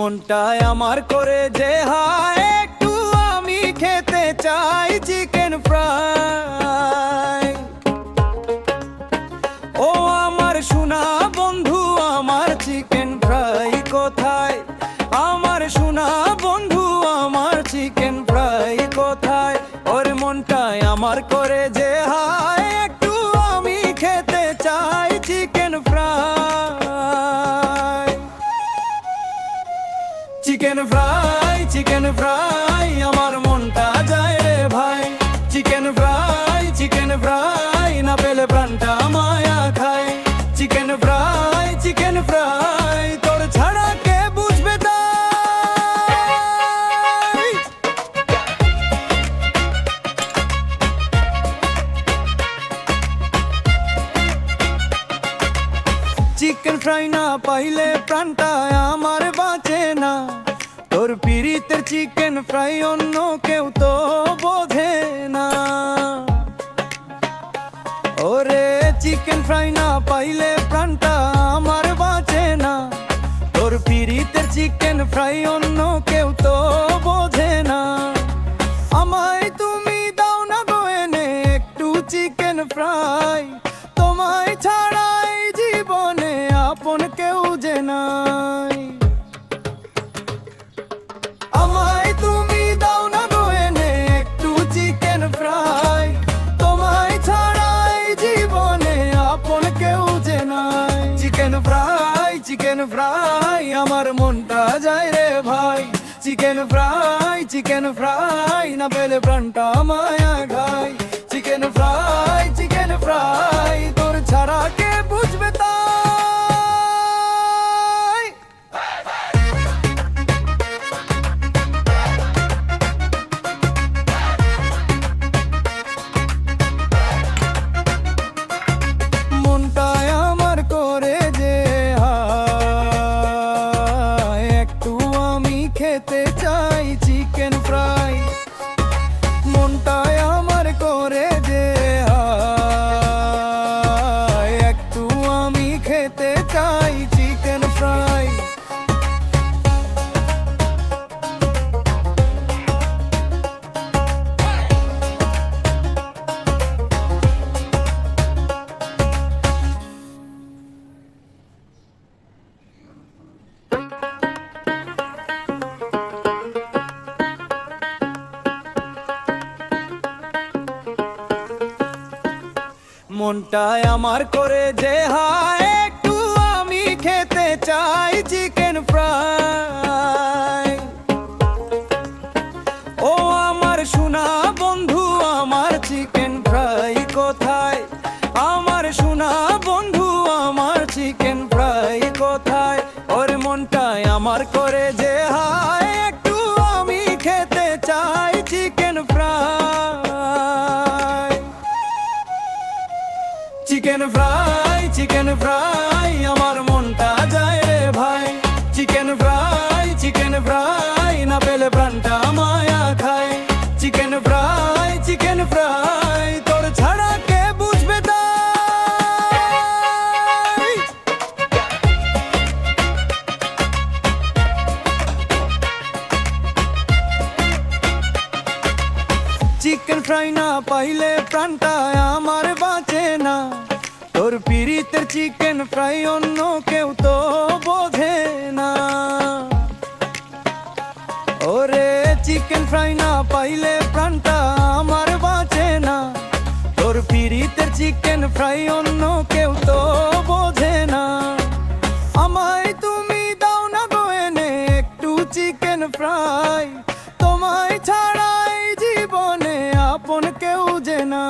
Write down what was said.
মনটায় আমার করে যে হায়, একটু আমি খেতে চাই চিকেন ফ্রাই। ও আমার সোনা বন্ধু, আমার চিকেন ফ্রাই কোথায়? আমার সোনা বন্ধু, আমার চিকেন ফ্রাই কোথায়? ওর মনটায় আমার করে যে হায়, একটু আমি খেতে চাই chicken fry. Chicken fry, chicken fry, আমার মনটা যায় রে ভাই। চিকেন ফ্রাই, চিকেন ফ্রাই, না পেলে প্রাণটা মায়া খায়। চিকেন ফ্রাই, চিকেন ফ্রাই, তোর ছাড়া কে বুঝবে তাই? চিকেন ফ্রাই না পাইলে প্রাণটা আমার বাঁচে না। তোর পিরিতের চিকেন ফ্রাই অন্য কেউ তো বোঝে না। ওরে চিকেন ফ্রাই না পাইলে প্রাণটা আমার বাঁচে না। তোর পিরিতের চিকেন ফ্রাই অন্য কেউ তো বোঝে না। আমায় তুমি দাও না গো এনে একটু চিকেন ফ্রাই। তোমায় ছাড়াই জীবনে আপন কেউ যে নাই। আমায় তুমি দাও না গো এনে একটু চিকেন ফ্রাই। তোমায় ছাড়াই জীবনে আপন কেউ যে নাই। চিকেন ফ্রাই, চিকেন ফ্রাই, আমার মনটা যায় রে ভাই। চিকেন ফ্রাই, চিকেন ফ্রাই, না পেলে প্রাণটা মায়া খায়। চিকেন ফ্রাই, চিকেন ফ্রাই, তোর ছাড়া কে বুঝবে তাই? মনটায় আমার করে যে হায়, একটু আমি খেতে চাই চিকেন ফ্রাই। মনটায় আমার করে যে হায়, একটু আমি খেতে চাই চিকেন ফ্রাই। মনটায় আমার করে যে হায়, একটু আমি খেতে চাই চিকেন ফ্রাই। ও আমার সোনা বন্ধু, আমার চিকেন ফ্রাই কোথায়? আমার সোনা বন্ধু, আমার চিকেন ফ্রাই কোথায়? ওর মনটায় আমার করে যে হায়, একটু আমি খেতে চাই chicken fry. Chicken fry, chicken fry, আমার মনটা যায় রে ভাই। চিকেন ফ্রাই, চিকেন ফ্রাই, না পেলে প্রাণটা মায়া খায়। চিকেন ফ্রাই, চিকেন ফ্রাই, তোর ছাড়া কে বুঝবে তাই? চিকেন ফ্রাই না পাইলে প্রাণটা আমার বাঁচে না। তোর পিরিতের চিকেন ফ্রাই অন্য কেউ তো বোঝে না। ওরে চিকেন ফ্রাই না পাইলে প্রাণটা আমার বাঁচে না। তোর পিরিতের চিকেন ফ্রাই অন্য কেউ তো বোঝে না। আমায় তুমি দাও না গো এনে একটু চিকেন ফ্রাই। তোমায় ছাড়াই জীবনে আপন কেউ যে না।